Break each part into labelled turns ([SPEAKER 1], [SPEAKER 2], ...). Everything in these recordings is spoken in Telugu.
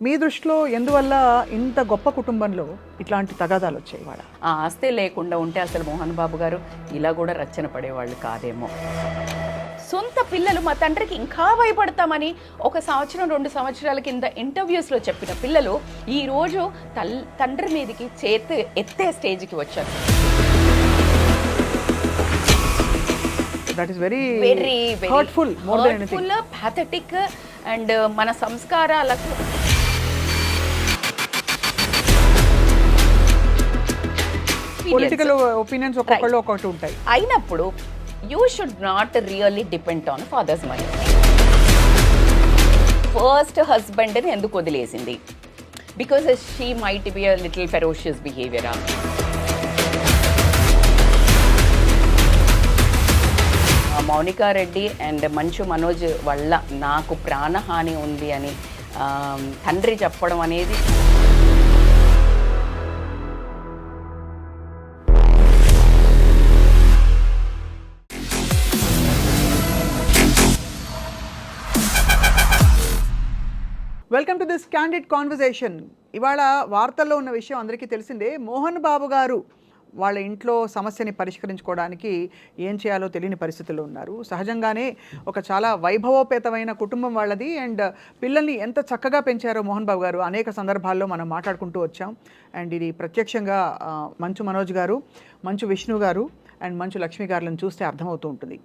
[SPEAKER 1] మీ దృష్టిలో ఎందువల్ల ఇంత గొప్ప కుటుంబంలో ఇట్లాంటి తగాదాలు వచ్చాయి వాళ్ళ?
[SPEAKER 2] ఆ ఆస్తే లేకుండా ఉంటే అసలు మోహన్ బాబు గారు ఇలా కూడా రచ్చన పడేవాళ్ళు కాదేమో. సొంత పిల్లలు మా తండ్రికి ఇంకా భయపడతామని 1 సంవత్సరం 2 సంవత్సరాల కింద ఇంటర్వ్యూస్లో చెప్పిన పిల్లలు ఈరోజు తండ్రి మీదకి చేతి ఎత్తే స్టేజ్కి వచ్చారు.
[SPEAKER 1] That is very very hurtful, more than anything,
[SPEAKER 2] pathetic. And మన సంస్కారాలకు
[SPEAKER 1] పొలిటికల్ ఒపీనియన్స్ ఒక్కొక్కళ్ళు ఒక్కొక్కటి ఉంటాయి.
[SPEAKER 2] అయినప్పుడు you should not really depend on father's money. First హస్బెండ్ని ఎందుకు వదిలేసింది? Because she might be a little ferocious behaviour. Mounika Reddy and Manchu Manoj వల్ల నాకు ప్రాణహాని ఉంది అని తండ్రి చెప్పడం అనేది
[SPEAKER 1] welcome to this candid conversation. ఇవాళ వార్తల్లో ఉన్న విషయం అందరికీ తెలిసిందే. మోహన్ బాబు గారు వాళ్ళ ఇంట్లో సమస్యని పరిష్కరించుకోవడానికి ఏం చేయాలో తెలియని పరిస్థితుల్లో ఉన్నారు. సహజంగానే ఒక చాలా వైభవోపేతమైన కుటుంబం వాళ్ళది. అండ్ పిల్లల్ని ఎంత చక్కగా పెంచారో మోహన్ బాబు గారు అనేక సందర్భాల్లో మనం మాట్లాడుకుంటూ వచ్చాం. అండ్ ఇది ప్రత్యక్షంగా మంచు మనోజ్ గారు, మంచు విష్ణు గారు అండ్ మంచు లక్ష్మి గారులను చూస్తే అర్థమవుతూ ఉంటుంది.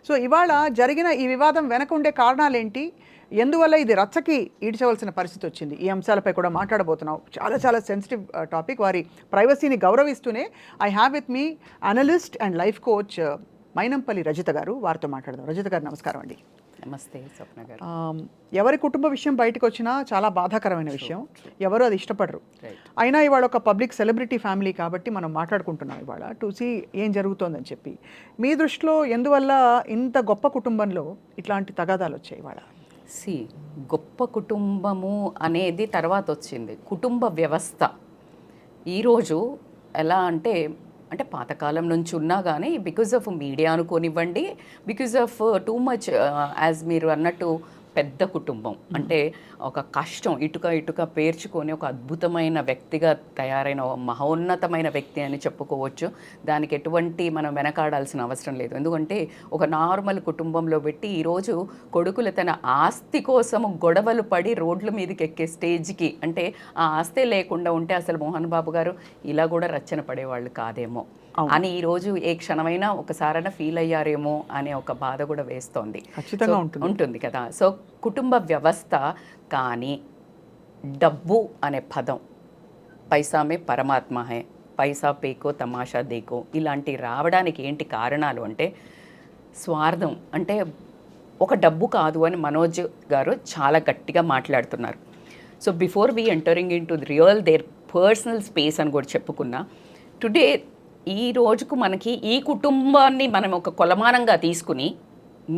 [SPEAKER 1] సో ఇవాళ జరిగిన ఈ వివాదం వెనక ఉండే కారణాలేంటి, ఎందువల్ల ఇది రచ్చకి ఈడ్చవలసిన పరిస్థితి వచ్చింది, ఈ అంశాలపై కూడా మాట్లాడబోతున్నాం. చాలా చాలా సెన్సిటివ్ టాపిక్. వారి ప్రైవసీని గౌరవిస్తూనే I have with me analyst and life coach Mynampally Rajitha garu. వారితో మాట్లాడదాం. రజిత గారు నమస్కారం అండి.
[SPEAKER 2] నమస్తే స్వప్న గారు.
[SPEAKER 1] ఎవరి కుటుంబ విషయం బయటకు వచ్చినా చాలా బాధాకరమైన విషయం, ఎవరు అది ఇష్టపడరు. అయినా ఇవాళ ఒక పబ్లిక్ సెలబ్రిటీ ఫ్యామిలీ కాబట్టి మనం మాట్లాడుకుంటున్నాం ఇవాళ టు సీ ఏం జరుగుతోందని చెప్పి. మీ దృష్టిలో ఎందువల్ల ఇంత గొప్ప కుటుంబంలో ఇట్లాంటి తగాదాలు వచ్చాయి ఇవాళ?
[SPEAKER 2] గొప్ప కుటుంబము అనేది తర్వాత వచ్చింది. కుటుంబ వ్యవస్థ ఈరోజు ఎలా అంటే పాతకాలం నుంచి ఉన్నా కానీ బికాజ్ ఆఫ్ మీడియా అనుకోనివ్వండి, because of too much as మీరు అన్నట్టు పెద్ద కుటుంబం అంటే ఒక కష్టం ఇటుక పేర్చుకొని ఒక అద్భుతమైన వ్యక్తిగా తయారైన మహోన్నతమైన వ్యక్తి అని చెప్పుకోవచ్చు. దానికి ఎటువంటి మనం వెనకాడాల్సిన అవసరం లేదు. ఎందుకంటే ఒక నార్మల్ కుటుంబంలో పెట్టి ఈరోజు కొడుకులు తన ఆస్తి కోసం గొడవలు పడి రోడ్ల మీదకి ఎక్కే స్టేజ్కి, అంటే ఆ ఆస్తి లేకుండా ఉంటే అసలు మోహన్ బాబు గారు ఇలా కూడా రచ్చన పడేవాళ్ళు కాదేమో అని ఈరోజు ఏ క్షణమైనా ఒకసారైనా ఫీల్ అయ్యారేమో అనే ఒక బాధ కూడా వేస్తోంది. ఉంటుంది కదా. సో కుటుంబ వ్యవస్థ, కానీ డబ్బు అనే పదం, పైసామే పరమాత్మ హై, పైసా పేకో తమాషా దేకో, ఇలాంటి రావడానికి ఏంటి కారణాలు అంటే స్వార్థం. అంటే ఒక డబ్బు కాదు అని మనోజ్ గారు చాలా గట్టిగా మాట్లాడుతున్నారు. So before we entering in to real there personal space అని కూడా చెప్పుకున్నా, టుడే ఈ రోజుకు మనకి ఈ కుటుంబాన్ని మనం ఒక కొలమానంగా తీసుకుని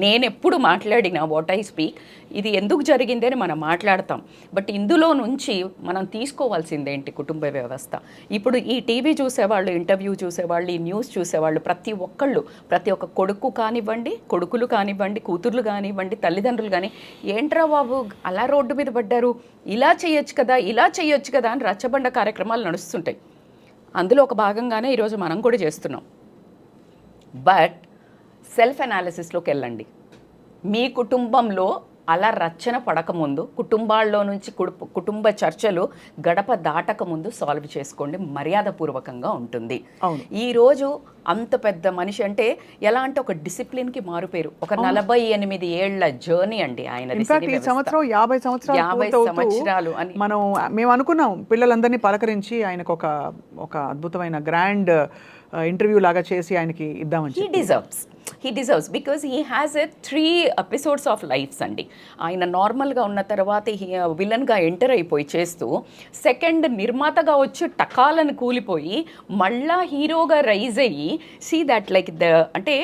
[SPEAKER 2] నేను ఎప్పుడు మాట్లాడినా వాట్ ఐ స్పీక్, ఇది ఎందుకు జరిగింది అని మనం మాట్లాడతాం. బట్ ఇందులో నుంచి మనం తీసుకోవాల్సిందేంటి కుటుంబ వ్యవస్థ. ఇప్పుడు ఈ టీవీ చూసేవాళ్ళు, ఇంటర్వ్యూ చూసేవాళ్ళు, ఈ న్యూస్ చూసేవాళ్ళు ప్రతి ఒక్క కొడుకులు కానివ్వండి, కూతుర్లు కానివ్వండి, తల్లిదండ్రులు కానీ ఏంట్రా బాబు అలా రోడ్డు మీద పడ్డారు, ఇలా చేయొచ్చు కదా అని రచ్చబండ కార్యక్రమాలు నడుస్తుంటాయి. అందులో ఒక భాగంగానే ఈరోజు మనం కూడా చేస్తున్నాం. బట్ సెల్ఫ్ అనాలిసిస్లోకి వెళ్ళండి. మీ కుటుంబంలో అలా రచ్చన పడకముందు, కుటుంబాల్లో నుంచి కుటుంబ చర్చలు గడప దాటకముందు సాల్వ్ చేసుకోండి, మర్యాదపూర్వకంగా ఉంటుంది. ఈరోజు అంత పెద్ద మనిషి అంటే ఎలా అంటే ఒక డిసిప్లిన్కి మారుపేరు. ఒక 48 ఏళ్ల జర్నీ అండి ఆయన.
[SPEAKER 1] 50 సంవత్సరాలు అని మేము అనుకున్నాం. పిల్లలందరినీ పలకరించి ఆయనకు ఒక అద్భుతమైన గ్రాండ్ ఇంటర్వ్యూ లాగా చేసి ఆయనకి ఇద్దామని.
[SPEAKER 2] He deserves because he has 3 episodes of lives అండి. ఆయన నార్మల్గా ఉన్న తర్వాత విలన్గా ఎంటర్ అయిపోయి చేస్తూ సెకండ్ నిర్మాతగా వచ్చి టకాలను కూలిపోయి మళ్ళా హీరోగా రైజ్ అయ్యి సీ దట్ లైక్ అంటే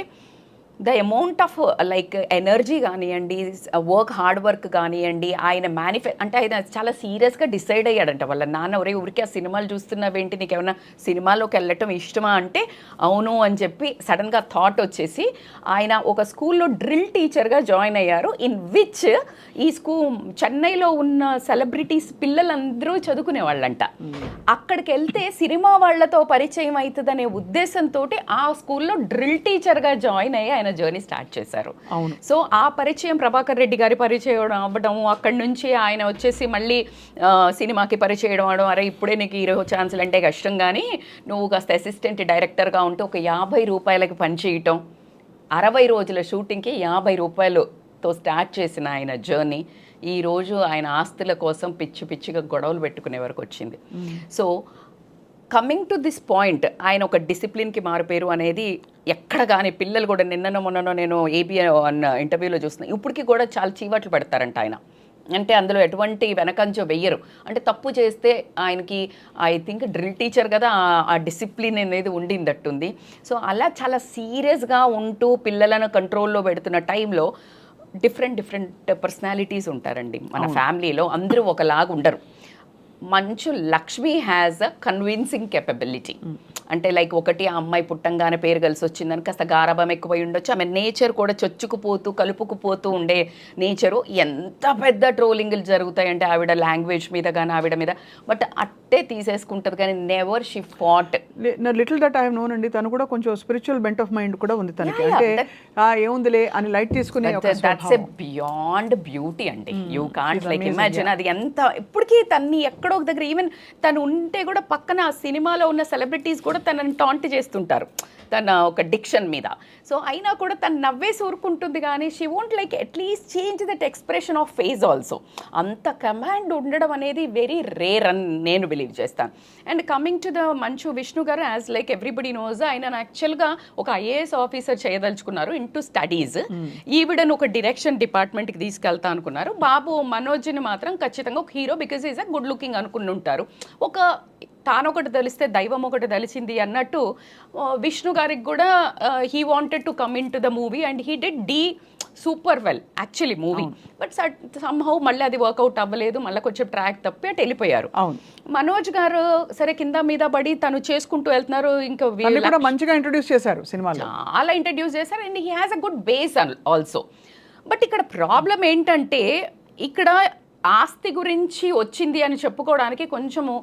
[SPEAKER 2] the amount of like energy కానివ్వండి, హార్డ్ వర్క్ కానివ్వండి, ఆయన అంటే ఆయన చాలా సీరియస్గా డిసైడ్ అయ్యాడంట. వాళ్ళ నాన్న ఒరే ఊరికి ఆ సినిమాలు చూస్తున్నావేంటి, నీకు ఏమైనా సినిమాలోకి వెళ్ళటం ఇష్టమా అంటే అవును అని చెప్పి సడన్గా థాట్ వచ్చేసి ఆయన ఒక స్కూల్లో డ్రిల్ టీచర్గా జాయిన్ అయ్యారు. ఇన్ విచ్ ఈ చెన్నైలో ఉన్న సెలబ్రిటీస్ పిల్లలందరూ చదువుకునే వాళ్ళంట. అక్కడికి వెళ్తే సినిమా వాళ్ళతో పరిచయం అవుతుందనే ఉద్దేశంతో ఆ స్కూల్లో డ్రిల్ టీచర్గా జాయిన్ అయ్యి ఆయన జర్నీ స్టార్ట్ చేశారు. సో ఆ పరిచయం ప్రభాకర్ రెడ్డి గారి పరిచయం అవ్వడం, అక్కడి నుంచి ఆయన వచ్చేసి మళ్ళీ సినిమాకి పరిచయం అవడం, అరే ఇప్పుడే నీకు హీరో ఛాన్సులు అంటే కష్టం కానీ నువ్వు కాస్త అసిస్టెంట్ డైరెక్టర్గా ఉంటే ఒక 50 రూపాయలకి పనిచేయటం, 60 రోజుల షూటింగ్కి 50 రూపాయలతో స్టార్ట్ చేసిన ఆయన జర్నీ ఈరోజు ఆయన ఆస్తుల కోసం పిచ్చిగా గొడవలు పెట్టుకునే వరకు వచ్చింది. So coming to this point, ఆయన ఒక డిసిప్లిన్కి మారిపోయారు అనేది ఎక్కడ కానీ పిల్లలు కూడా నిన్ననో మొన్ననో నేను ఏబిఎన్ అన్న ఇంటర్వ్యూలో చూస్తున్నాను, ఇప్పటికీ కూడా చాలా చీవాట్లు పెడతారంట ఆయన. అంటే అందులో ఎటువంటి వెనకంచో వెయ్యరు. అంటే తప్పు చేస్తే ఆయనకి ఐ థింక్ డ్రిల్ టీచర్ కదా ఆ డిసిప్లిన్ అనేది ఉండిందట్టుంది. సో అలా చాలా సీరియస్గా ఉంటూ పిల్లలను కంట్రోల్లో పెడుతున్న టైంలో డిఫరెంట్ పర్సనాలిటీస్ ఉంటారండి మన ఫ్యామిలీలో. అందరూ ఒకలాగా ఉండరు. Manchu Lakshmi has a convincing capability. అంటే లైక్ ఒకటి ఆ అమ్మాయి పుట్టంగానే పేరు కలిసి వచ్చిందని కాస్త గారాభం ఎక్కువై ఉండొచ్చు. ఆమె నేచర్ కూడా చొచ్చుకుపోతూ కలుపుకుపోతూ ఉండే నేచరు. ఎంత పెద్ద ట్రోలింగ్లు జరుగుతాయంటే ఆవిడ లాంగ్వేజ్ మీద కానీ ఆవిడ మీద, బట్ అట్టే తీసేసుకుంటుంది కానీ never she fought.
[SPEAKER 1] Little that I have known అండి. తను కూడా కొంచెం స్పిరిచువల్ బెంట్ ఆఫ్ మైండ్ కూడా ఉంది తనకి. అంటే ఏముందిలే అని లైట్ తీసుకునే
[SPEAKER 2] దట్స్ ఎ బియాండ్ బ్యూటీ అండి. యూ కాంట్ లైక్ ఇమాజిన్ అది ఎంత. ఇప్పటికీ తన్ని ఎక్కడో ఒక దగ్గర ఈవెన్ తను ఉంటే కూడా పక్కన ఆ సినిమాలో ఉన్న సెలబ్రిటీస్ కూడా తనని టాంట్ చేస్తుంటారు తన ఒక డిక్షన్ మీద. సో అయినా కూడా తను నవ్వేసి ఊరుకుంటుంది కానీ she won't like at least change that expression of face also. అంత కమాండ్ ఉండడం అనేది వెరీ రేర్ అని నేను బిలీవ్ చేస్తాను. And coming to the Manchu Vishnu గారు, యాజ్ లైక్ ఎవ్రీబడి నోస్, ఆయన యాక్చువల్గా ఒక ఐఏఎస్ ఆఫీసర్ చేయదలుచుకున్నారు ఇంటూ స్టడీస్. ఈవిడను ఒక డైరెక్షన్ డిపార్ట్మెంట్కి తీసుకెళ్తా అనుకున్నారు. బాబు మనోజ్ని మాత్రం ఖచ్చితంగా ఒక hero because is a good looking అనుకుని ఉంటారు. ఒక తానొకటి తెలిస్తే దైవం ఒకటి తెలిసింది అన్నట్టు విష్ణు గారికి కూడా he wanted to come in to the movie and he did super well actually movie. But somehow మళ్ళీ అది వర్కౌట్ అవ్వలేదు, మళ్ళీ కొంచెం ట్రాక్ తప్పి అటు వెళ్ళిపోయారు. మనోజ్ గారు సరే కింద మీద పడి తను చేసుకుంటూ వెళ్తున్నారు. ఇంకా
[SPEAKER 1] మంచిగా ఇంట్రొడ్యూస్ చేశారు సినిమాలో,
[SPEAKER 2] చాలా ఇంట్రడ్యూస్ చేశారు and he has a good base also. But ఇక్కడ ప్రాబ్లం ఏంటంటే ఇక్కడ ఆస్తి గురించి వచ్చింది అని చెప్పుకోవడానికి కొంచెము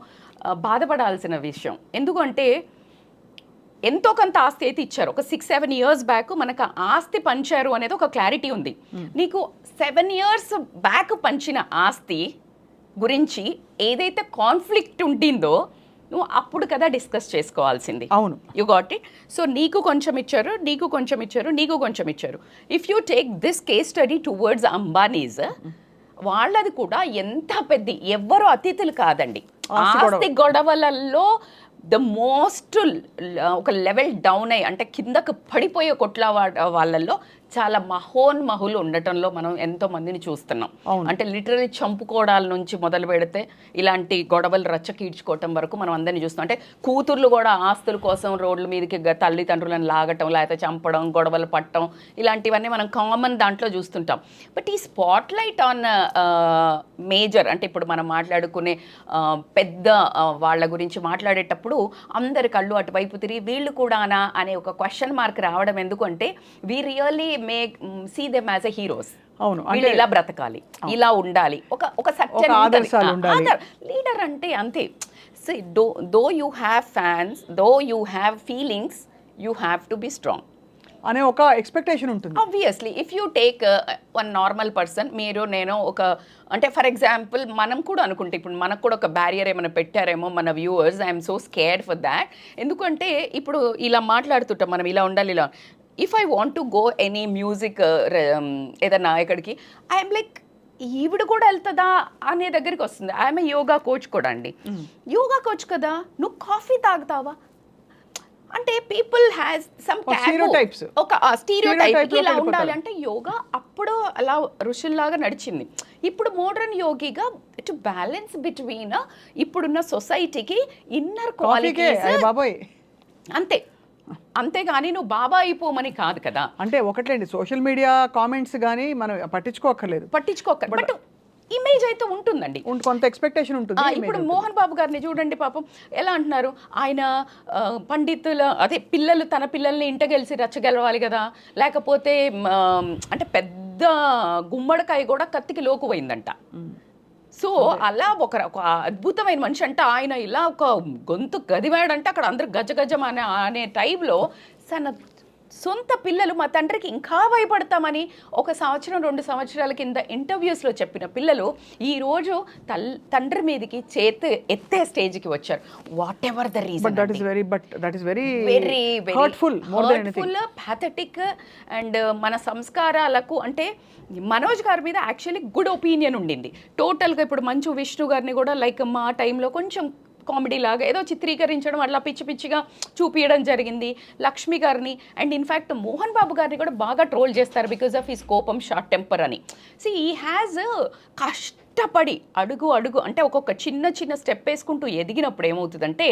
[SPEAKER 2] బాధపడాల్సిన విషయం. ఎందుకంటే ఎంతో కొంత ఆస్తి అయితే ఇచ్చారు. ఒక 6-7 years బ్యాక్ మనకు ఆస్తి పంచారు అనేది ఒక క్లారిటీ ఉంది. నీకు 7 years బ్యాక్ పంచిన ఆస్తి గురించి ఏదైతే కాన్ఫ్లిక్ట్ ఉండిందో నువ్వు అప్పుడు కదా డిస్కస్ చేసుకోవాల్సింది.
[SPEAKER 1] అవును,
[SPEAKER 2] యు గాట్ ఇట్. సో నీకు కొంచెం ఇచ్చారు, నీకు కొంచెం ఇచ్చారు, నీకు కొంచెం ఇచ్చారు. If you take this case study towards Ambanis, వాళ్ళది కూడా ఎంత పెద్ద, ఎవ్వరు అతిథులు కాదండి. ఆస్తి గొడవలలో ద మోస్ట్ ఒక లెవెల్ డౌన్ అయ్యి అంటే కిందకు పడిపోయే కొట్ల వాళ్ళల్లో చాలా మహోన్మహులు ఉండటంలో మనం ఎంతో మందిని చూస్తున్నాం. అంటే లిటరలీ చంపుకోవడాల నుంచి మొదలు పెడితే ఇలాంటి గొడవలు రచ్చకీడ్చుకోవటం వరకు మనం అందరినీ చూస్తాం. అంటే కూతుర్లు కూడా ఆస్తుల కోసం రోడ్ల మీదకి తల్లిదండ్రులను లాగటం, లేకపోతే చంపడం, గొడవలు పట్టడం, ఇలాంటివన్నీ మనం కామన్ దాంట్లో చూస్తుంటాం. బట్ ఈ స్పాట్ లైట్ ఆన్ మేజర్ అంటే ఇప్పుడు మనం మాట్లాడుకునే పెద్ద వాళ్ళ గురించి మాట్లాడేటప్పుడు అందరి కళ్ళు అటువైపు తిరిగి వీళ్ళు కూడానా అనే ఒక క్వశ్చన్ మార్క్ రావడం ఎందుకంటే we really make see them as a heroes.
[SPEAKER 1] అవును,
[SPEAKER 2] వీళ్ళు ఇలా బ్రతకాలి, ఇలా ఉండాలి, ఒక సత్యం లీడర్ అంటే అంతే. Though you have fans, though you have feelings, you have to be strong
[SPEAKER 1] అనే ఒక ఎక్స్పెక్టేషన్ ఉంటుంది.
[SPEAKER 2] Obviously if you take one normal person, మీరు నేను ఒక అంటే ఫర్ ఎగ్జాంపుల్ మనం కూడా అనుకుంటే ఇప్పుడు మనకు కూడా ఒక బ్యారియర్ ఏమైనా పెట్టారేమో మన viewers, I'm so scared for that. ఎందుకంటే ఇప్పుడు ఇలా మాట్లాడుతుంటాం మనం ఇలా ఉండాలి ఇలా. If I want to go any music ఏదన్నా ఎక్కడికి, ఐఎమ్ లైక్ ఈవిడ కూడా వెళ్తుందా అనే దగ్గరికి వస్తుంది. ఐఎమ్ యోగా కోచ్ కూడా అండి. యోగా కోచ్ కదా, నువ్వు కాఫీ తాగుతావా అంటే పీపుల్ హ్యాస్ సమ్ ఒక స్టీరియోటైప్ ఇలా ఉండాలి. అంటే యోగా అప్పుడు అలా ఋషుల్లాగా నడిచింది. ఇప్పుడు మోడర్న్ యోగిగా టు బ్యాలెన్స్ బిట్వీన్ ఇప్పుడున్న సొసైటీకి ఇన్నర్ క్వాలిటీస్ అంతే. అంతేగాని నువ్వు బాబా అయిపోమని కాదు కదా.
[SPEAKER 1] అంటే ఒకట్లేండి, సోషల్ మీడియా కామెంట్స్ కానీ మనం పట్టించుకోక్కర్లేదు,
[SPEAKER 2] బట్ ఇమేజ్ అయితే ఉంటుందండి,
[SPEAKER 1] కొంత ఎక్స్పెక్టేషన్ ఉంటుంది.
[SPEAKER 2] ఇప్పుడు మోహన్ బాబు గారిని చూడండి పాపం ఎలా అంటున్నారు, ఆయన పండితుల అదే పిల్లలు తన పిల్లల్ని ఇంటగెలిసి రచ్చగలవాలి కదా, లేకపోతే అంటే పెద్ద గుమ్మడికాయ కూడా కత్తికి లోకుపోయిందంట. సో అలా ఒక అద్భుతమైన మనిషి అంటే ఆయన ఇలా ఒక గొంతు గదివాడంటే అక్కడ అందరు గజగజం అనే టైంలో తన సొంత పిల్లలు మా తండ్రికి ఇంకా భయపడతామని 1 సంవత్సరం 2 సంవత్సరాల కింద ఇంటర్వ్యూస్లో చెప్పిన పిల్లలు ఈరోజు తండ్రి మీదకి చేతి ఎత్తే స్టేజ్కి వచ్చారు. What ever the reason, very hurtful, pathetic. And మన సంస్కారాలకు అంటే మనోజ్ గారి మీద యాక్చువల్లీ గుడ్ ఒపీనియన్ ఉండింది టోటల్గా. ఇప్పుడు మంచు విష్ణు గారిని కూడా లైక్ మా టైంలో కొంచెం కామెడీ లాగా ఏదో చిత్రీకరించడం అట్లా పిచ్చి పిచ్చిగా చూపించడం జరిగింది. లక్ష్మి గారిని అండ్ ఇన్ఫ్యాక్ట్ మోహన్ బాబు గారిని కూడా బాగా ట్రోల్ చేస్తారు బికాజ్ ఆఫ్ హిస్ కోపం, షార్ట్ టెంపర్ అని. ఈ హ్యాజ్ కష్టపడి అడుగు అంటే ఒక్కొక్క చిన్న స్టెప్ వేసుకుంటూ ఎదిగినప్పుడు ఏమవుతుందంటే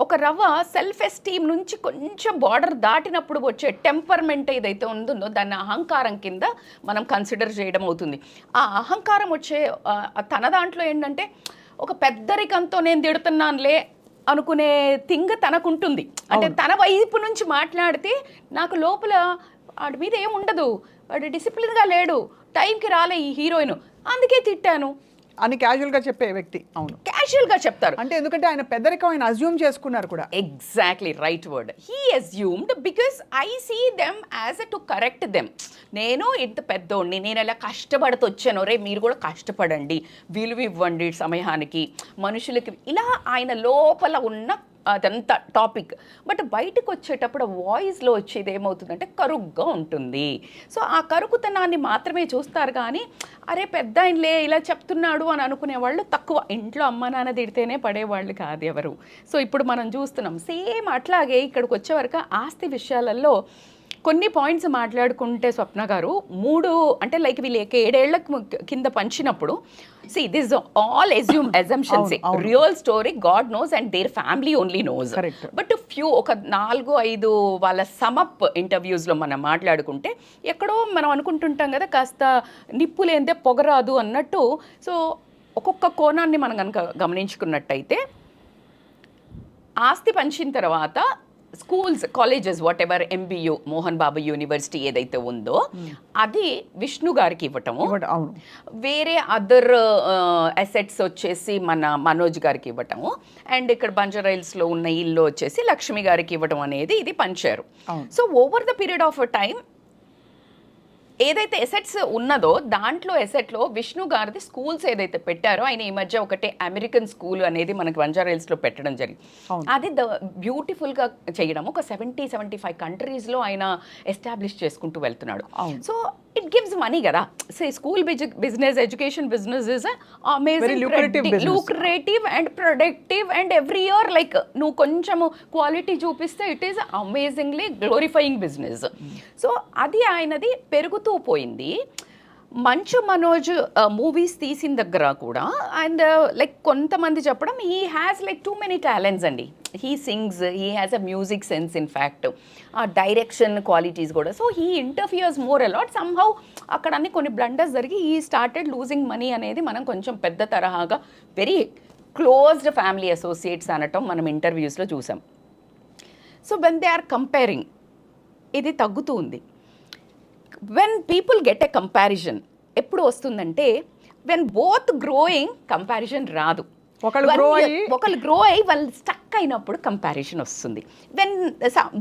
[SPEAKER 2] ఒక రవ్వ సెల్ఫ్ ఎస్టీమ్ నుంచి కొంచెం బార్డర్ దాటినప్పుడు వచ్చే టెంపర్మెంట్ ఏదైతే ఉందో దాన్ని అహంకారం కింద మనం కన్సిడర్ చేయడం అవుతుంది. ఆ అహంకారం వచ్చే తన దాంట్లో ఏంటంటే ఒక పెద్దరికంతో నేను తిడుతున్నానులే అనుకునే థింగ్ తనకుంటుంది. అంటే తన వైపు నుంచి మాట్లాడితే నాకు లోపల వాడి మీద ఏం ఉండదు, వాడు డిసిప్లిన్గా లేడు, టైంకి రాలే ఈ హీరోయిన్, అందుకే తిట్టాను
[SPEAKER 1] అని క్యాజువల్గా చెప్పే వ్యక్తి. అవును,
[SPEAKER 2] క్యాజువల్గా చెప్తారు.
[SPEAKER 1] అంటే ఎందుకంటే ఆయన పెద్దరికం ఆయన అజ్యూమ్ చేసుకున్నారు కూడా.
[SPEAKER 2] Exactly right word, he assumed because I see them as to correct them. నేను ఇంత పెద్దోడిని, నేను ఎలా కష్టపడుతూ వచ్చాను, రే మీరు కూడా కష్టపడండి, విలువ ఇవ్వండి సమయానికి మనుషులకి, ఇలా ఆయన లోపల ఉన్న అదంతా టాపిక్. బట్ బయటకు వచ్చేటప్పుడు వాయిస్లో వచ్చేది ఏమవుతుందంటే కరుగ్గా ఉంటుంది. సో ఆ కరుకుతనాన్ని మాత్రమే చూస్తారు కానీ అరే పెద్ద ఆయనలే ఇలా చెప్తున్నాడు అని అనుకునే వాళ్ళు తక్కువ. ఇంట్లో అమ్మ నాన్న తిడితేనే పడేవాళ్ళు కాదు ఎవరు. సో ఇప్పుడు మనం చూస్తున్నాం సేమ్ అట్లాగే ఇక్కడికి వచ్చేవరకు ఆస్తి విషయాలలో కొన్ని పాయింట్స్ మాట్లాడుకుంటే స్వప్న గారు 3 అంటే లైక్ వీళ్ళు 7 ఏళ్ల కింద పంచినప్పుడు this all assumptions, real story God knows and their family only knows. But few ఒక 4-5 వాళ్ళ సమప్ ఇంటర్వ్యూస్లో మనం మాట్లాడుకుంటే ఎక్కడో మనం అనుకుంటుంటాం కదా కాస్త నిప్పు లేనిదే పొగరాదు అన్నట్టు. సో ఒక్కొక్క కోణాన్ని మనం కనుక గమనించుకున్నట్టయితే ఆస్తి పంచిన తర్వాత schools, colleges, what ever MBU Mohan Babu university ఏదైతే ఉందో అది విష్ణు గారికి ఇవ్వటము, వేరే అదర్ అసెట్స్ వచ్చేసి మన మనోజ్ గారికి ఇవ్వటము, అండ్ ఇక్కడ బంజారాహిల్స్లో ఉన్న ఇల్లు వచ్చేసి లక్ష్మి గారికి ఇవ్వటం అనేది ఇది పంచారు. So over the period of time ఏదైతే ఎసెట్స్ ఉన్నదో దాంట్లో ఎసెట్లో విష్ణు గారిది స్కూల్స్ ఏదైతే పెట్టారో, ఆయన ఈ మధ్య ఒకటి అమెరికన్ స్కూల్ అనేది మనకి బంజారాహిల్స్లో పెట్టడం జరిగింది. అది బ్యూటిఫుల్గా చేయడం ఒక 70-75 కంట్రీస్లో ఆయన ఎస్టాబ్లిష్ చేసుకుంటూ వెళ్తున్నాడు. సో ఇట్ గివ్స్ మనీ కదా. School business, education business is amazing, lucrative and productive and every year like నువ్వు కొంచెము క్వాలిటీ చూపిస్తే it is amazingly glorifying business. So అది ఆయనది పెరుగుతూ పోయింది. మంచు మనోజ్ మూవీస్ తీసిన దగ్గర కూడా అండ్ లైక్ కొంతమంది చెప్పడం he has like too many talents అండి. He sings, he has a music sense, in fact ఆ డైరెక్షన్ క్వాలిటీస్ కూడా. So he interferes more a lot. Somehow అక్కడ అన్ని కొన్ని బ్లండర్స్ జరిగి హీ స్టార్టెడ్ లూజింగ్ మనీ అనేది మనం కొంచెం పెద్ద తరహాగా వెరీ క్లోజ్డ్ ఫ్యామిలీ అసోసియేట్స్ అనటం మనం ఇంటర్వ్యూస్లో చూసాం. So when they are comparing ఇది తగ్గుతూ ఉంది. When people get a comparison ఎప్పుడు వస్తుందంటే వెన్ బోత్ గ్రోయింగ్ కంపారిజన్ రాదు. ఒకళ్ళు గ్రో అయ్యి వాళ్ళు స్టక్ అయినప్పుడు కంపారిజన్ వస్తుంది. When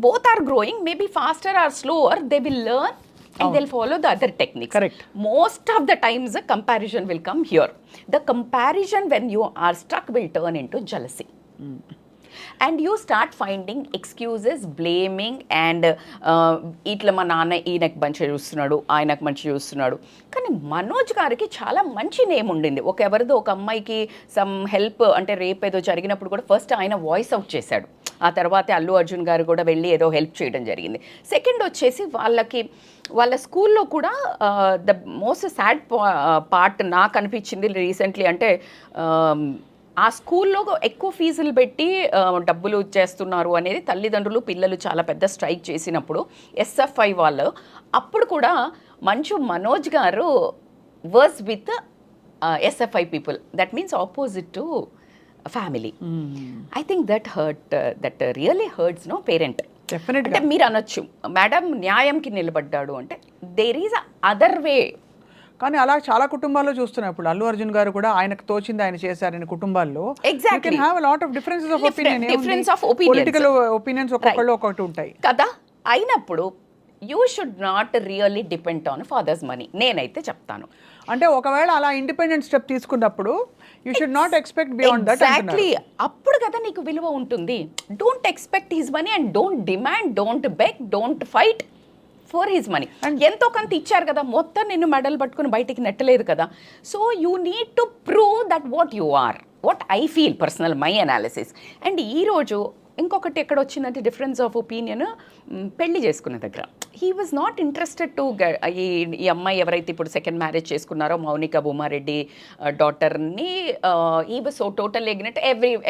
[SPEAKER 2] both are growing maybe faster or slower they will learn and they'll follow the other techniques.
[SPEAKER 1] Correct.
[SPEAKER 2] Most of the times the comparison will come here. The comparison when you are stuck will turn into jealousy. And you start finding excuses, blaming and ఇట్లా మా నాన్న ఈయనకు మంచిగా చూస్తున్నాడు, ఆయనకు మంచిగా చూస్తున్నాడు. కానీ మనోజ్ గారికి చాలా మంచి నేమ్ ఉండింది. ఎవరిదో ఒక అమ్మాయికి సమ్ హెల్ప్ అంటే రేపు ఏదో జరిగినప్పుడు కూడా ఫస్ట్ ఆయన వాయిస్ అవుట్ చేశాడు. ఆ తర్వాత అల్లు అర్జున్ గారు కూడా వెళ్ళి ఏదో హెల్ప్ చేయడం జరిగింది. సెకండ్ వచ్చేసి వాళ్ళ స్కూల్లో కూడా ద మోస్ట్ సాడ్ పార్ట్ నాకు అనిపించింది రీసెంట్లీ అంటే ఆ స్కూల్లో ఎక్కువ ఫీజులు పెట్టి డబ్బులు చేస్తున్నారు అనేది తల్లిదండ్రులు పిల్లలు చాలా పెద్ద స్ట్రైక్ చేసినప్పుడు ఎస్ఎఫ్ఐ వాళ్ళు అప్పుడు కూడా Manchu Manoj garu works with SFI people, that means opposite to family. I think that really hurts no parent. అంటే మీరు అనొచ్చు మేడం న్యాయంకి నిలబడ్డాడు అంటే దేర్ ఈజ్ అదర్ వే.
[SPEAKER 1] కానీ అలా చాలా కుటుంబాల్లో చూస్తున్నాం. ఇప్పుడు అల్లు అర్జున్ గారు కూడా ఆయనకు తోచింది ఆయన చేశారని కుటుంబాల్లో
[SPEAKER 2] exactly difference of
[SPEAKER 1] political opinions ఒక్కొక్కళ్ళు ఒక్కొక్కటి ఉంటాయి
[SPEAKER 2] కదా. అయినప్పుడు you should not really depend on father's money, నేనైతే చెప్తాను.
[SPEAKER 1] అంటే ఒకవేళ అలా ఇండిపెండెంట్ స్టెప్ తీసుకున్నప్పుడు you should not expect beyond that.
[SPEAKER 2] Exactly, అప్పుడు కదా నీకు విలువ ఉంటుంది. Don't expect his money and don't demand, don't beg, don't fight for his money. ఎంతో కొంత ఇచ్చారు కదా, మొత్తం నిన్ను మెడల్ పట్టుకుని బయటికి నెట్టలేదు కదా. So you need to prove that what you are, what I feel personal, my analysis. And ఈరోజు ఇంకొకటి ఎక్కడ వచ్చిందంటే డిఫరెన్స్ ఆఫ్ ఒపీనియన్ పెళ్లి చేసుకున్న దగ్గర. He was not interested to ఈ అమ్మాయి ఎవరైతే ఇప్పుడు సెకండ్ మ్యారేజ్ చేసుకున్నారో మౌనిక భూమారెడ్డి డాటర్ని, he was so total ignorant,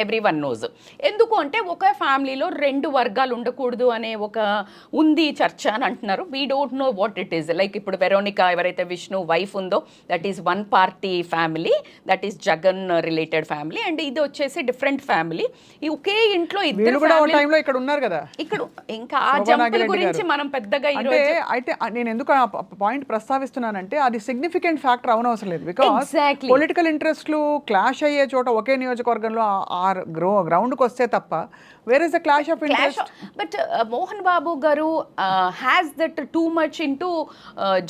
[SPEAKER 2] every one knows. ఎందుకు అంటే ఒక ఫ్యామిలీలో రెండు వర్గాలు ఉండకూడదు అనే ఒక ఉంది చర్చ అని అంటున్నారు. We don't know what it is. Like ఇప్పుడు వెరోనికా ఎవరైతే విష్ణు వైఫ్ ఉందో that is one party family, that is Jagan related family. And ఇది వచ్చేసి డిఫరెంట్ ఫ్యామిలీ. ఈ ఒకే ఇంట్లో ఇద్దరు
[SPEAKER 1] ఇక్కడ ఉన్నారు కదా.
[SPEAKER 2] ఇక్కడ ఇంకా ఆ జంపుల గురించి మనం పెద్దగా
[SPEAKER 1] అంటే అయితే నేను ఎందుకు ఆ పాయింట్ ప్రస్తావిస్తున్నానంటే అది సిగ్నిఫికెంట్ ఫ్యాక్టర్ అవనవసరం లేదు. బికాస్ పొలిటికల్ ఇంట్రెస్ట్లు క్లాష్ అయ్యే చోట ఒకే నియోజకవర్గంలో ఆ గ్రౌండ్కి వస్తే తప్ప where is the clash of interest.
[SPEAKER 2] But Mohan Babu garu has that too much in to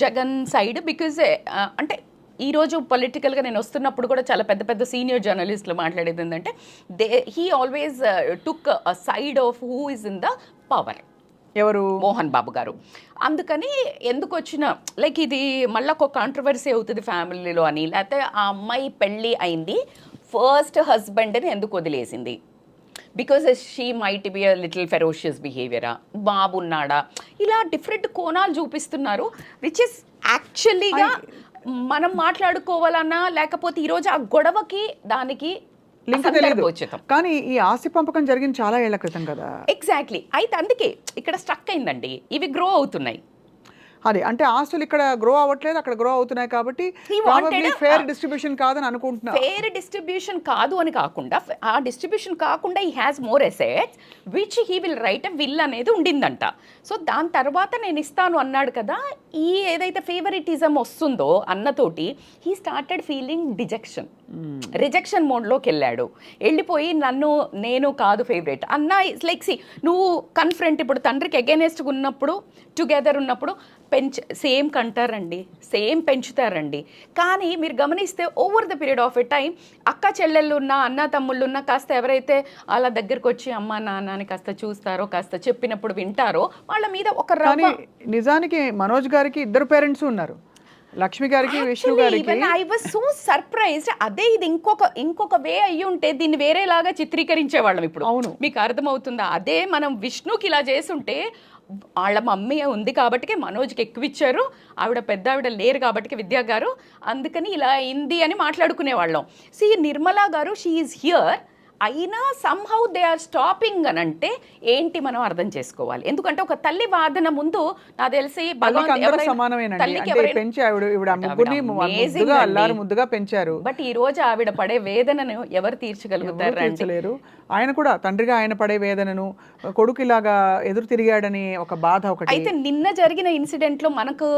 [SPEAKER 2] Jagan side. Because అంటే ఈరోజు పొలిటికల్గా నేను వస్తున్నప్పుడు కూడా చాలా పెద్ద పెద్ద సీనియర్ జర్నలిస్టులు మాట్లాడేది ఏంటంటే he always took a side of who is in the power.
[SPEAKER 1] ఎవరు?
[SPEAKER 2] మోహన్ బాబు గారు. అందుకని ఎందుకు వచ్చిన లైక్ ఇది మళ్ళీ ఒక కాంట్రవర్సీ అవుతుంది ఫ్యామిలీలో అని, లేకపోతే ఆ అమ్మాయి పెళ్ళి అయింది ఫస్ట్ హస్బెండ్ని ఎందుకు వదిలేసింది, because she might be a little ferocious బిహేవియరా, బాబు ఉన్నాడా, ఇలా డిఫరెంట్ కోణాలు చూపిస్తున్నారు. విచ్ ఇస్ యాక్చువల్లీగా మనం మాట్లాడుకోవాలన్నా లేకపోతే ఈరోజు ఆ గొడవకి దానికి
[SPEAKER 1] లింక్ తెలియదు. కానీ ఈ ఆస్తి పంపకం జరిగింది చాలా ఏళ్ల క్రితం కదా.
[SPEAKER 2] ఎగ్జాక్ట్లీ. అయితే అందుకే ఇక్కడ స్ట్రక్ అయిందండి. ఇవి గ్రో అవుతున్నాయి.
[SPEAKER 1] అదే అంటే ఆస్తులు ఇక్కడ గ్రో అవ్వట్లేదు, అక్కడ గ్రో అవుతున్నాయి. కాబట్టి ఫేర్ డిస్ట్రిబ్యూషన్ కాదని అనుకుంటున్నా.
[SPEAKER 2] ఫేర్ డిస్ట్రిబ్యూషన్ కాదు అని కాకుండా, ఆ డిస్ట్రిబ్యూషన్ కాకుండా ఈ has more assets which he will write a will అనేది ఉండిందంట. సో దాని తర్వాత నేను ఇస్తాను అన్నాడు కదా. ఈ ఏదైతే ఫేవరిటిజం వస్తుందో అన్నతోటి హీ స్టార్టెడ్ ఫీలింగ్ రిజెక్షన్ మోడ్లోకి వెళ్ళాడు. వెళ్ళిపోయి నేను కాదు ఫేవరెట్ అన్న. లైక్ సి నువ్వు కన్ఫ్రంట్, ఇప్పుడు తండ్రికి అగైనెస్ట్గా ఉన్నప్పుడు టుగెదర్ ఉన్నప్పుడు సేమ్ కంటారండి, సేమ్ పెంచుతారండి. కానీ మీరు గమనిస్తే over the period of a time అక్క చెల్లెళ్ళు ఉన్న, అన్న తమ్ముళ్ళు ఉన్న, కాస్త ఎవరైతే వాళ్ళ దగ్గరకు వచ్చి అమ్మ నాన్నని కాస్త చూస్తారో, కాస్త చెప్పినప్పుడు వింటారో, వాళ్ళ మీద ఒక
[SPEAKER 1] నిజానికి మనోజ్ గారికి ఇద్దరు పేరెంట్స్ ఉన్నారు, లక్ష్మి గారికి, విష్ణు గారికి.
[SPEAKER 2] I was so surprised. అదే ఇది ఇంకొక వే అయ్యి ఉంటే దీన్ని వేరేలాగా చిత్రీకరించేవాళ్ళం. ఇప్పుడు అవును, మీకు అర్థమవుతుందా? అదే మనం విష్ణుకి ఇలా చేసుంటే వాళ్ళ మమ్మీ ఉంది కాబట్టి మనోజ్కి ఎక్కువ ఇచ్చారు, ఆవిడ పెద్ద ఆవిడ లేరు కాబట్టి విద్యా గారు, అందుకని ఇలా అయింది అని మాట్లాడుకునేవాళ్ళం. సి నిర్మలా గారు షీ ఈజ్ హియర్, అయినా సమ్హౌ దే ఆర్ స్టాపింగ్ అని అంటే ఏంటి మనం అర్థం చేసుకోవాలి. ఎందుకంటే ఒక తల్లి వాదన ముందు నాకు తెలిసి
[SPEAKER 1] ముద్దుగా పెంచారు.
[SPEAKER 2] బట్ ఈ రోజు ఆవిడ పడే వేదనను ఎవరు తీర్చగలుగుతారు?
[SPEAKER 1] ఆయన కూడా తండ్రిగా ఆయన పడే వేదనను, కొడుకు ఇలాగా ఎదురు తిరిగాడని ఒక బాధ ఒకటి.
[SPEAKER 2] అయితే నిన్న జరిగిన ఇన్సిడెంట్లో మనకు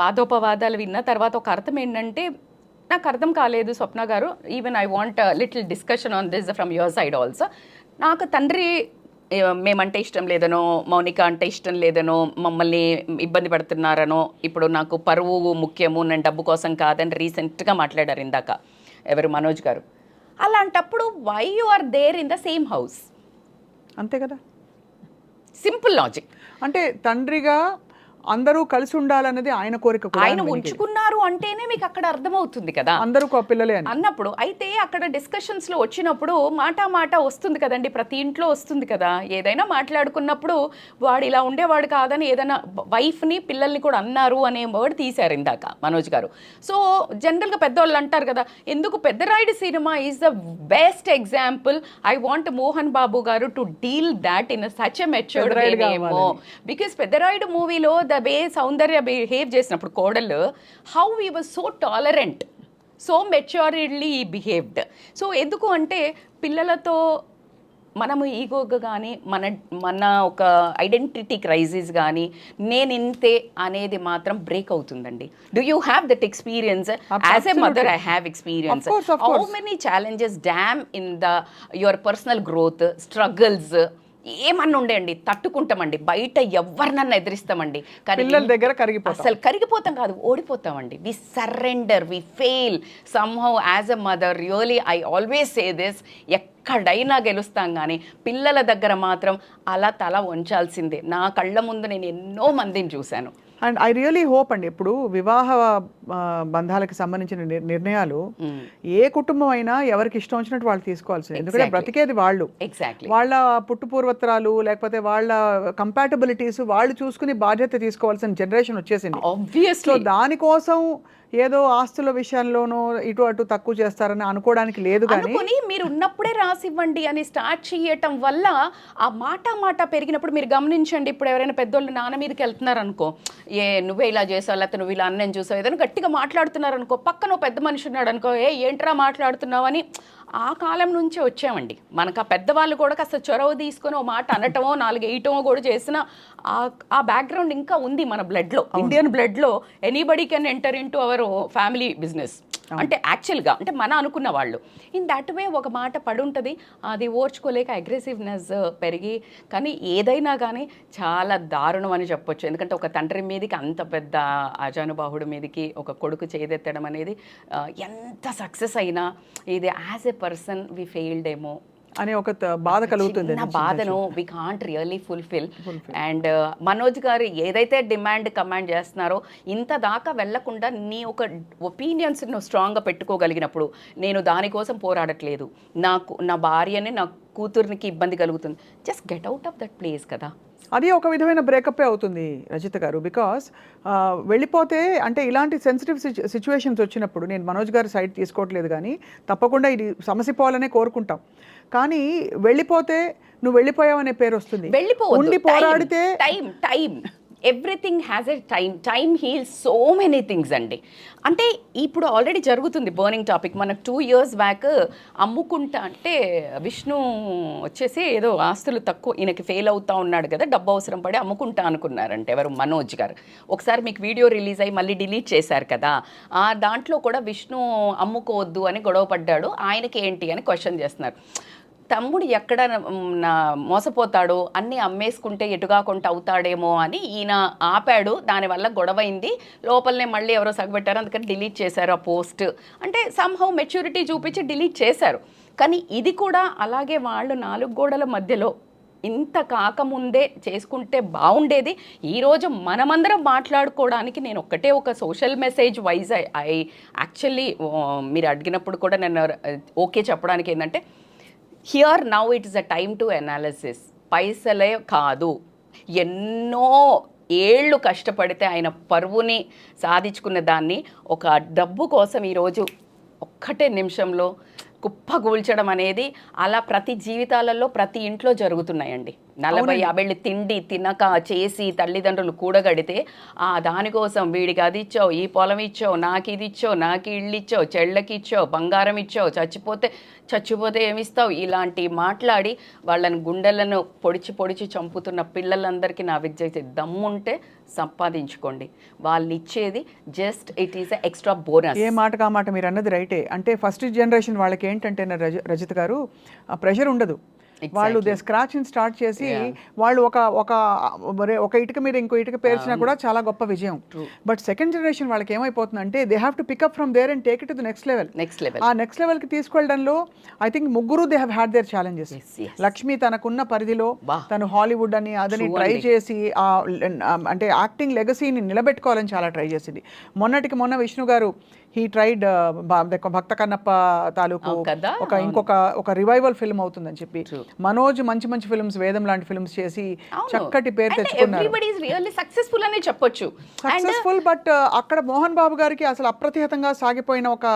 [SPEAKER 2] వాదోపవాదాలు విన్న తర్వాత ఒక అర్థం ఏంటంటే, నాకు అర్థం కాలేదు స్వప్న గారు, even I want little discussion on this from your side also. నాకు తండ్రి మేమంటే ఇష్టం లేదనో, మౌనిక అంటే ఇష్టం లేదనో, మమ్మల్ని ఇబ్బంది పడుతున్నారనో, ఇప్పుడు నాకు పరువు ముఖ్యము, నేను డబ్బు కోసం కాదని రీసెంట్గా మాట్లాడారు ఇందాక ఎవరు, మనోజ్ గారు. అలాంటప్పుడు why you are there in the same house?
[SPEAKER 1] అంతే కదా,
[SPEAKER 2] సింపుల్ లాజిక్.
[SPEAKER 1] అంటే తండ్రిగా అందరూ కలిసి ఉండాలన్నది ఆయన కోరిక కూడా
[SPEAKER 2] ఆయన ఉంచుకున్నారు అంటేనే మీకు అక్కడ అర్థమవుతుంది కదా
[SPEAKER 1] అందరూ పిల్లలే అని
[SPEAKER 2] అన్నప్పుడు. అయితే అక్కడ డిస్కషన్స్ లో వచ్చినప్పుడు మాట వస్తుంది కదండి, ప్రతి ఇంట్లో వస్తుంది కదా. ఏదైనా మాట్లాడుకున్నప్పుడు వాడు ఇలా ఉండేవాడు కాదని ఏదైనా వైఫ్ ని పిల్లల్ని కూడా అన్నారు అనే వర్డ్ తీశారు ఇందాక మనోజ్ గారు. సో జనరల్ గా పెద్దవాళ్ళు అంటారు కదా, ఎందుకు Peddarayudu cinema is the best example. I want Mohan Babu garu to deal that in such a matured వేనేమో. బికాస్ పెద్దరాయుడు మూవీలో ద వే సౌందర్య బిహేవ్ చేసినప్పుడు కోడలు, how he was so tolerant, so maturedly behaved. So ఎందుకు అంటే పిల్లలతో మనము ఈగోగా కానీ మన ఒక ఐడెంటిటీ క్రైసిస్ కానీ నేను ఇంతే అనేది మాత్రం బ్రేక్ అవుతుందండి. Do you have that experience? As a mother I have experience. How many challenges dam in your personal growth struggles ఏమన్నా ఉండేయండి, తట్టుకుంటామండి, బయట ఎవరినన్నా ఎదిరిస్తామండి, కానీ
[SPEAKER 1] పిల్లల దగ్గర
[SPEAKER 2] అసలు కరిగిపోతాం కాదు, ఓడిపోతామండి. We surrender, we fail somehow as a mother. Really I always say this, ఎక్కడైనా గెలుస్తాం కానీ పిల్లల దగ్గర మాత్రం అలా తల వంచాల్సిందే. నా కళ్ళ ముందు నేను ఎన్నో మందిని చూశాను.
[SPEAKER 1] అండ్ ఐ రియలీ హోప్ అండి, ఇప్పుడు వివాహ బంధాలకు సంబంధించిన నిర్ణయాలు ఏ కుటుంబం అయినా ఎవరికి ఇష్టం వచ్చినట్టు వాళ్ళు తీసుకోవాల్సింది. ఎందుకంటే బ్రతికేది వాళ్ళు, వాళ్ళ పుట్టు పూర్వత్రాలు లేకపోతే వాళ్ళ కంపాటబిలిటీస్ వాళ్ళు చూసుకుని బాధ్యత తీసుకోవాల్సిన జనరేషన్ వచ్చేసింది. సో దానికోసం ఏదో ఆస్తుల విషయంలోనూ ఇటు అటు తక్కువ చేస్తారని అనుకోవడానికి లేదు.
[SPEAKER 2] కానీ మీరు ఉన్నప్పుడే రాసివ్వండి అని స్టార్ట్ చేయటం వల్ల ఆ మాట పెరిగినప్పుడు మీరు గమనించండి. ఇప్పుడు ఎవరైనా పెద్దోళ్ళు నాన్న మీదకి వెళ్తున్నారు అనుకో, నువ్వే ఇలా చేసావు లేకపోతే నువ్వు ఇలా అన్నం చూసావు, ఏదైనా గట్టిగా మాట్లాడుతున్నారు అనుకో, పక్కన పెద్ద మనిషి ఉన్నాడు అనుకో, ఏంట్రా మాట్లాడుతున్నావు అని. ఆ కాలం నుంచే వచ్చామండి. మనకు ఆ పెద్దవాళ్ళు కూడా కాస్త చొరవ తీసుకొని ఓ మాట అనటమో 4 వేయటమో కూడా చేసిన ఆ బ్యాక్గ్రౌండ్ ఇంకా ఉంది మన బ్లడ్లో, ఇండియన్ బ్లడ్లో. Anybody can enter in to our family business. అంటే యాక్చువల్గా అంటే మన అనుకున్న వాళ్ళు ఇన్ దట్ వే ఒక మాట పడుంటుంది, అది ఓర్చుకోలేక అగ్రెసివ్నెస్ పెరిగి. కానీ ఏదైనా కానీ చాలా దారుణం అని చెప్పొచ్చు. ఎందుకంటే ఒక తండ్రి మీదకి అంత పెద్ద ఆజానుబాహుడి మీదకి ఒక కొడుకు చేదెత్తడం అనేది ఎంత సక్సెస్ అయినా ఇది as a person we failed ఏమో
[SPEAKER 1] అనే ఒక బాధ కలుగుతుంది.
[SPEAKER 2] నా బాధను we can't really fulfil. And Manoj garu ఏదైతే డిమాండ్ కమాండ్ చేస్తున్నారో ఇంత దాకా వెళ్లకుండా నీ ఒక ఒపీనియన్స్ నువ్వు స్ట్రాంగ్గా పెట్టుకోగలిగినప్పుడు, నేను దానికోసం పోరాడట్లేదు, నా భార్యని నా కూతుర్నికి ఇబ్బంది కలుగుతుంది, just get out of that place కదా.
[SPEAKER 1] అది ఒక విధమైన బ్రేకప్పే అవుతుంది రజిత గారు. బికాస్ వెళ్ళిపోతే అంటే ఇలాంటి సెన్సిటివ్ సిచ్యువేషన్స్ వచ్చినప్పుడు నేను మనోజ్ గారి సైడ్ తీసుకోవట్లేదు, కానీ తప్పకుండా ఇది సమస్య పోవాలనే కోరుకుంటాం. కానీ వెళ్ళిపోతే నువ్వు వెళ్ళిపోయావనే పేరు వస్తుంది. ఉండి పోరాడితే
[SPEAKER 2] time everything has a time heels so many things అండి. అంటే ఇప్పుడు ఆల్రెడీ జరుగుతుంది బర్నింగ్ టాపిక్. మనకు 2 years బ్యాక్ అమ్ముకుంటా అంటే విష్ణు వచ్చేసి ఏదో ఆస్తులు తక్కువ, ఈయనకి ఫెయిల్ అవుతా ఉన్నాడు కదా, డబ్బు అవసరం పడి అమ్ముకుంటా అనుకున్నారంటే ఎవరు, మనోజ్ గారు. ఒకసారి మీకు వీడియో రిలీజ్ అయ్యి మళ్ళీ డిలీట్ చేశారు కదా, ఆ దాంట్లో కూడా విష్ణు అమ్ముకోవద్దు అని గొడవ పడ్డాడు. ఆయనకి ఏంటి అని క్వశ్చన్ చేస్తున్నారు. తమ్ముడు ఎక్కడ మోసపోతాడో, అన్నీ అమ్మేసుకుంటే ఎటుగాకుండా అవుతాడేమో అని ఈయన ఆపాడు. దానివల్ల గొడవైంది, లోపలనే మళ్ళీ ఎవరో సగబెట్టారు, అందుకని డిలీట్ చేశారు ఆ పోస్ట్. అంటే సమ్హౌ మెచ్యూరిటీ చూపించి డిలీట్ చేశారు. కానీ ఇది కూడా అలాగే వాళ్ళు 4 గోడల మధ్యలో ఇంత కాకముందే చేసుకుంటే బాగుండేది. ఈరోజు మనమందరం మాట్లాడుకోవడానికి నేను ఒక social message wise I actually మీరు అడిగినప్పుడు కూడా నేను ఓకే చెప్పడానికి ఏంటంటే, here now it is a time to analysis. పైసలే కాదు, ఎన్నో ఏళ్ళు కష్టపడితే ఆయన పరువుని సాధించుకున్న దాన్ని ఒక డబ్బు కోసం ఈరోజు ఒక్కటే నిమిషంలో కుప్పగూల్చడం అనేది అలా ప్రతి జీవితాలలో ప్రతి ఇంట్లో జరుగుతున్నాయండి. 40-50 తిండి తినక చేసి తల్లిదండ్రులు కూడగడితే దానికోసం వీడికి అది ఇచ్చావు, ఈ పొలం ఇచ్చావు, నాకు ఇది ఇచ్చావు, నాకు ఇళ్ళు ఇచ్చావు, చెళ్ళకి ఇచ్చావు, బంగారం ఇచ్చావు, చచ్చిపోతే ఏమిస్తావు, ఇలాంటి మాట్లాడి వాళ్ళని గుండెలను పొడిచి చంపుతున్న పిల్లలందరికీ నా విజ్ఞప్తి, దమ్ముంటే సంపాదించుకోండి. వాళ్ళు ఇచ్చేది just it is extra bonus.
[SPEAKER 1] ఏ మాట కా మాట మీరు అన్నది రైటే. అంటే ఫస్ట్ జనరేషన్ వాళ్ళకి ఏంటంటే రజిత గారు, ఆ ప్రెషర్ ఉండదు. వాళ్ళు దే స్క్రాచ్ స్టార్ట్ చేసి వాళ్ళు ఒక ఇటుక మీద ఇంకో ఇటుక పేర్చినా కూడా చాలా గొప్ప విజయం. బట్ సెకండ్ జనరేషన్ వాళ్ళకి ఏమైపోతుందంటే they have to pick up from there and take it to the next level. ఆ నెక్స్ట్ లెవెల్ కి తీసుకెళ్ళడంలో ఐ థింక్ ముగ్గురు they have had their challenges. Lakshmi తనకున్న పరిధిలో తను హాలీవుడ్ అని అదని ట్రై చేసి అంటే యాక్టింగ్ లెగసీని నిలబెట్టుకోవాలని చాలా ట్రై చేసింది. మొన్న విష్ణు గారు హీ ట్రైడ్ భక్త కన్నప్ప తాలూకు ఒక రివైవల్ ఫిల్మ్ అవుతుందని చెప్పి, మనోజ్ మంచి మంచి ఫిల్మ్స్ వేదం లాంటి ఫిల్మ్స్ చేసి చక్కటి పేరు తెచ్చుకున్నారు. సక్సెస్ఫుల్. బట్ అక్కడ మోహన్ బాబు గారికి అసలు అప్రతిహతంగా సాగిపోయిన ఒక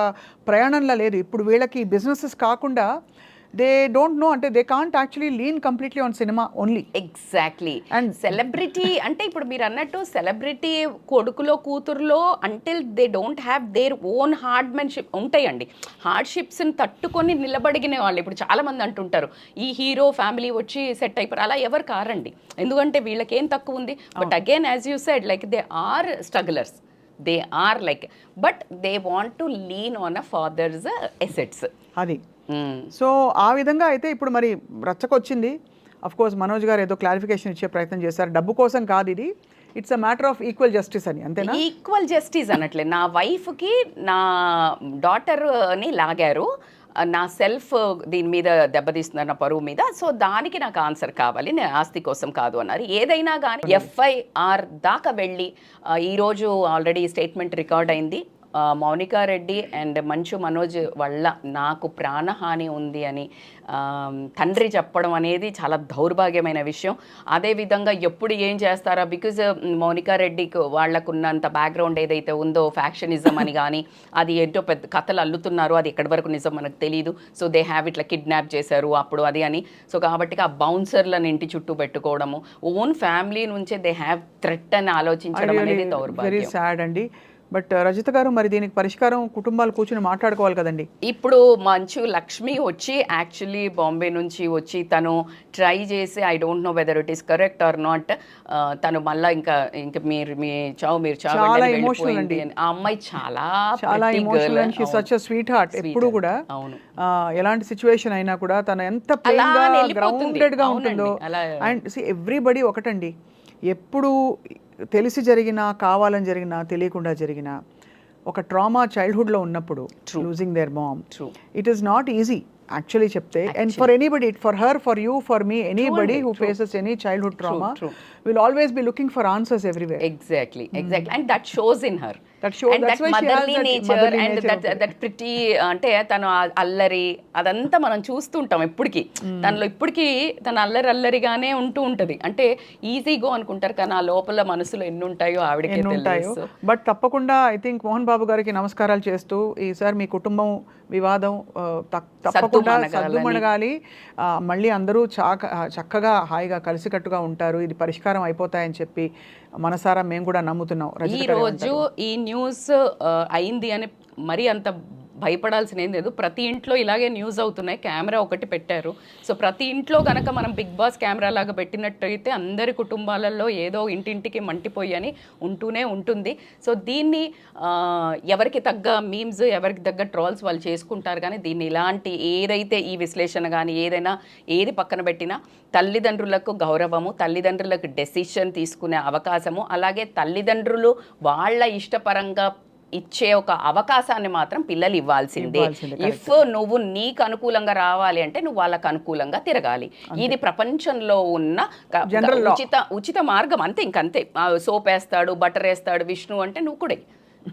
[SPEAKER 1] ప్రయాణంలో లేదు. ఇప్పుడు వీళ్ళకి బిజినెసెస్ కాకుండా దే డోంట్ నో, అంటే they can't actually lean completely on cinema only.
[SPEAKER 2] Exactly. And celebrity అంటే ఇప్పుడు మీరు అన్నట్టు సెలబ్రిటీ కొడుకులో కూతురులో until they don't have their own hardship ఉంటాయండి. హార్డ్షిప్స్ని తట్టుకొని నిలబడిగిన వాళ్ళు ఇప్పుడు చాలా మంది అంటుంటారు ఈ హీరో ఫ్యామిలీ వచ్చి సెట్ అయిపోయారు. అలా ఎవరు కారండి, ఎందుకంటే వీళ్ళకి ఏం తక్కువ ఉంది. But again as you said like they are strugglers, they are like, but they want to lean on a father's assets.
[SPEAKER 1] అది సో ఆ విధంగా అయితే ఇప్పుడు మరి రచ్చకొచ్చింది. అఫ్ కోర్స్ మనోజ్ గారు ఏదో క్లారిఫికేషన్ ఇచ్చే ప్రయత్నం చేశారు, డబ్బు కోసం కాదు ఇది, it's a matter of equal justice అని. అంతేనా?
[SPEAKER 2] ఈక్వల్ జస్టిస్ అనట్లే, నా వైఫ్కి నా డాటర్ని లాగారు, నా సెల్ఫ్ దీని మీద దెబ్బతీస్తున్నారు, నా పరువు మీద, సో దానికి నాకు ఆన్సర్ కావాలి, నేను ఆస్తి కోసం కాదు అన్నారు. ఏదైనా కానీ FIR దాకా వెళ్ళి ఈరోజు ఆల్రెడీ స్టేట్మెంట్ రికార్డ్ అయింది. మౌనికా రెడ్డి అండ్ మంచు మనోజ్ వల్ల నాకు ప్రాణహాని ఉంది అని తండ్రి చెప్పడం అనేది చాలా దౌర్భాగ్యమైన విషయం. అదేవిధంగా ఎప్పుడు ఏం చేస్తారా, బికాజ్ మౌనికా రెడ్డికి వాళ్ళకున్నంత బ్యాక్గ్రౌండ్ ఏదైతే ఉందో ఫ్యాక్షనిజం అని కానీ అది ఏంటో పెద్ద కథలు అల్లుతున్నారు, అది ఎక్కడి వరకు నిజం మనకు తెలియదు. సో దే హ్యావ్ ఇట్లా కిడ్నాప్ చేశారు అప్పుడు అది అని. సో కాబట్టి ఆ బౌన్సర్లను ఇంటి చుట్టూ పెట్టుకోవడము, ఓన్ ఫ్యామిలీ నుంచే దే హ్యావ్ థ్రెట్ అని ఆలోచించడం అనేది దౌర్భాగ్యం.
[SPEAKER 1] వెరీ సాడ్ అండి. బట్ రజిత గారు, మరి దీనికి పరిష్కారం కుటుంబాలు కూర్చుని మాట్లాడుకోవాలి కదండి.
[SPEAKER 2] ఇప్పుడు మంచు లక్ష్మి వచ్చి యాక్చువల్లీ బాంబే నుంచి వచ్చి తను ట్రై చేసి, I don't know whether it is correct or not, తను మళ్ళీ ఇంకా మీరు చావు వెళ్ళిపోయింది అని. ఆ అమ్మాయి చాలా
[SPEAKER 1] emotional, she such a sweet heart. ఎప్పుడు కూడా ఎలాంటి సిచ్యువేషన్ అయినా కూడా తను ఎంత ప్లెయిన్ గా గ్రౌండెడ్ గా ఉంటుందో. అండ్ ఎవ్రీబడి ఒకటండి, ఎప్పుడు తెలిసి జరిగినా కావాలని జరిగినా తెలియకుండా జరిగిన ఒక ట్రామా చైల్డ్హుడ్లో ఉన్నప్పుడు losing their mom, it is not easy actually చెప్తే. And for anybody, for her, for you, for me, anybody who faces any childhood trauma will always be looking for answers everywhere.
[SPEAKER 2] Exactly. And that shows in her. That's that motherly nature and that pretty అంటే తను అల్లరి అదంతా మనం చూస్తుంటాం ఎప్పటికీ. తనలో ఇప్పటికీ తన అల్లరిగానే ఉంటది. అంటే ఈజీ గో అనుకుంటారు కానీ ఆ లోపల మనసులో ఎన్ని ఉంటాయో ఆవిడకే తెలుసు.
[SPEAKER 1] బట్ తప్పకుండా ఐ థింక్ మోహన్ బాబు గారికి నమస్కారాలు చేస్తూ, ఈసారి మీ కుటుంబం వివాదం తప్పకుండా సద్దుమణగాలి, మళ్ళీ అందరూ చక్కగా హాయిగా కలిసికట్టుగా ఉంటారు, ఇది పరిష్కారం అయిపోతాయని చెప్పి మనసారా మేము కూడా నమ్ముతున్నాం.
[SPEAKER 2] ఈ రోజు ఈ న్యూస్ అయింది అని మరీ అంత భయపడాల్సిన ఏం లేదు. ప్రతి ఇంట్లో ఇలాగే న్యూస్ అవుతున్నాయి, కెమెరా ఒకటి పెట్టారు. సో ప్రతి ఇంట్లో కనుక మనం బిగ్ బాస్ కెమెరా లాగా పెట్టినట్టయితే అందరి కుటుంబాలలో ఏదో ఇంటింటికి మంటిపోయి అని ఉంటూనే ఉంటుంది. సో దీన్ని ఎవరికి తగ్గ మీమ్స్, ఎవరికి తగ్గ ట్రోల్స్ వాళ్ళు చేసుకుంటారు. కానీ దీన్ని ఇలాంటి ఏదైతే ఈ విశ్లేషణ కానీ ఏదైనా ఏది పక్కన పెట్టినా తల్లిదండ్రులకు గౌరవము, తల్లిదండ్రులకు డెసిషన్ తీసుకునే అవకాశము, అలాగే తల్లిదండ్రులు వాళ్ళ ఇష్టపరంగా ఇచ్చే ఒక అవకాశాన్ని మాత్రం పిల్లలు ఇవ్వాల్సిందే. ఇఫ్ నువ్వు నీకు అనుకూలంగా రావాలి అంటే నువ్వు వాళ్ళకు అనుకూలంగా తిరగాలి. ఇది ప్రపంచంలో ఉన్న ఉచిత మార్గం. అంతే, ఇంకంతే. సోప్ వేస్తాడు, బటర్ వేస్తాడు విష్ణు అంటే నువ్వు కూడా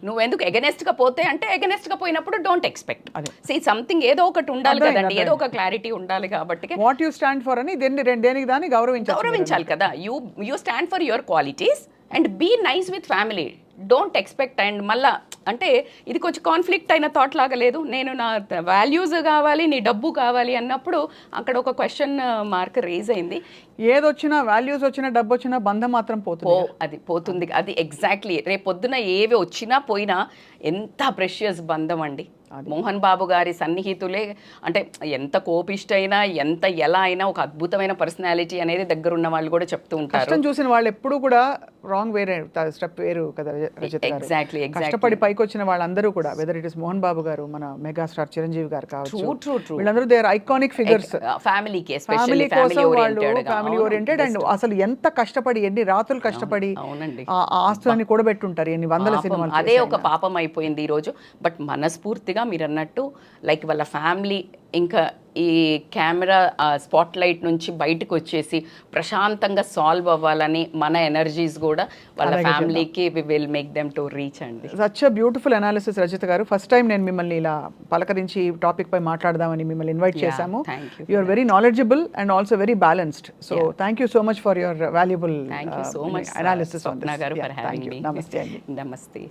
[SPEAKER 2] నువ్వెందుకు ఎగనెస్ట్ గా పోతే అంటే ఎగనెస్ట్ గా పోయినప్పుడు డోంట్ ఎక్స్పెక్ట్. సీ సంథింగ్ ఏదో ఒకటి ఉండాలి కదండి, ఏదో ఒక క్లారిటీ ఉండాలి. కాబట్టి
[SPEAKER 1] వాట్ యు స్టాండ్ ఫర్ అని దేనికి దాన్ని
[SPEAKER 2] గౌరవించాలి కదా. You stand for your qualities and be nice with family, don't expect. And మళ్ళా అంటే ఇది కొంచెం కాన్ఫ్లిక్ట్ అయిన థాట్ లాగా లేదు. నేను నా వాల్యూస్ కావాలి, నీ డబ్బు కావాలి అన్నప్పుడు అక్కడ ఒక క్వశ్చన్ మార్క్ రేజ్ అయింది.
[SPEAKER 1] ఏదొచ్చినా, వాల్యూస్ వచ్చినా, డబ్బు వచ్చినా బంధం మాత్రం
[SPEAKER 2] పోతుంది. అది ఎగ్జాక్ట్లీ. రేపు పొద్దున ఏవి వచ్చినా పోయినా ఎంత ప్రెషియస్ బంధం అండి. మోహన్ బాబు గారి సన్నిహితులే అంటే ఎంత కోపిష్టైనా ఎంత ఎలా అయినా ఒక అద్భుతమైన పర్సనాలిటీ అనేది దగ్గర ఉన్న వాళ్ళు కూడా చెప్తూ ఉంటారు.
[SPEAKER 1] కష్టం చూసిన వాళ్ళు ఎప్పుడూ కూడా రాంగ్ వేరే స్టెప్ వేరు కదా రజిత గారు.
[SPEAKER 2] ఎగ్జాక్ట్లీ
[SPEAKER 1] కష్టపడి పైకి వచ్చిన వాళ్ళందరూ కూడా whether it is Mohan Babu గారు, మన మెగాస్టార్ చిరంజీవి గారు కావచ్చు,
[SPEAKER 2] ట్రూ
[SPEAKER 1] వీళ్ళందరూ దే ఆర్ ఐకానిక్ ఫిగర్స్.
[SPEAKER 2] ఫ్యామిలీకి
[SPEAKER 1] ఫ్యామిలీ కోసం వాళ్ళు ఫ్యామిలీ
[SPEAKER 2] ఓరియంటెడ్
[SPEAKER 1] ఓరియంటెడ్ అండ్ అసలు ఎంత కష్టపడి ఎన్ని రాత్రులు కష్టపడి
[SPEAKER 2] అవునండి.
[SPEAKER 1] ఆ ఆస్తులని కూడబెట్టుంటారు, ఎన్ని వందల సినిమాలు.
[SPEAKER 2] అదే ఒక పాపం అయిపోయింది ఈరోజు. బట్ మనస్ఫూర్తిగా మీరు అన్నట్టు లైక్ వాళ్ళ ఫ్యామిలీ ఇంకా ఈ కెమెరా స్పాట్ లైట్ నుంచి బయటకు వచ్చేసి ప్రశాంతంగా సాల్వ్ అవ్వాలని మన ఎనర్జీస్ కూడా వాళ్ళ ఫ్యామిలీకి we will make them to reach అండి.
[SPEAKER 1] Such a beautiful analysis Rajitha garu. First time నేను మిమ్మల్ని ఇలా పలకరించి టాపిక్ పై మాట్లాడదామని మిమ్మల్ని ఇన్వైట్ చేశాము. You are very knowledgeable and also very balanced. So thank you so much for your valuable
[SPEAKER 2] so much
[SPEAKER 1] analysis.
[SPEAKER 2] Swapna గారు ఫర్ హ్యావింగ్ మీ.
[SPEAKER 1] నమస్తే అండి.
[SPEAKER 2] నమస్తే.